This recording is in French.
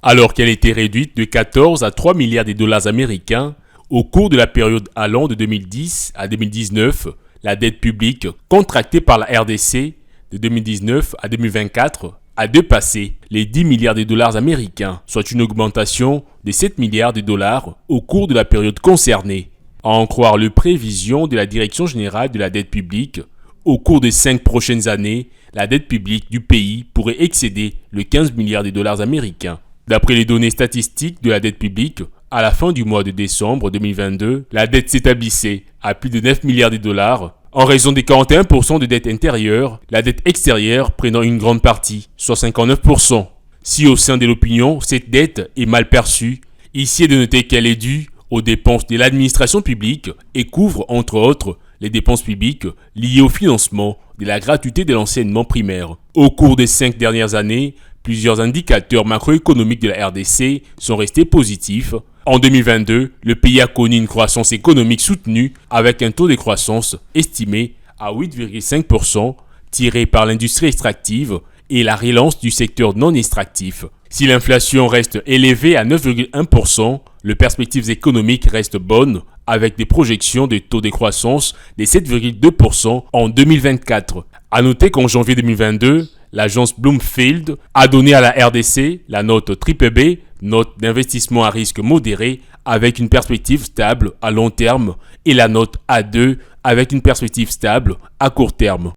alors qu'elle était réduite de 14 à 3 milliards de dollars américains au cours de la période allant de 2010 à 2019. La dette publique contractée par la RDC de 2019 à 2024 a dépassé les 10 milliards de dollars américains, soit une augmentation de 7 milliards de dollars au cours de la période concernée. À en croire les prévisions de la Direction générale de la dette publique, au cours des 5 prochaines années, la dette publique du pays pourrait excéder les 15 milliards de dollars américains. D'après les données statistiques de la dette publique, à la fin du mois de décembre 2022, la dette s'établissait à plus de 9 milliards de dollars. En raison des 41% de dette intérieure, la dette extérieure prenant une grande partie, soit 59%. Si au sein de l'opinion, cette dette est mal perçue, ici est de noter qu'elle est due aux dépenses de l'administration publique et couvre, entre autres, les dépenses publiques liées au financement de la gratuité de l'enseignement primaire. Au cours des 5 dernières années, plusieurs indicateurs macroéconomiques de la RDC sont restés positifs. En 2022, le pays a connu une croissance économique soutenue avec un taux de croissance estimé à 8,5%, tiré par l'industrie extractive et la relance du secteur non extractif. Si l'inflation reste élevée à 9,1%, les perspectives économiques restent bonnes avec des projections de taux de croissance de 7,2% en 2024. À noter qu'en janvier 2022, l'agence Bloomfield a donné à la RDC la note BBB, note d'investissement à risque modéré avec une perspective stable à long terme, et la note A2 avec une perspective stable à court terme.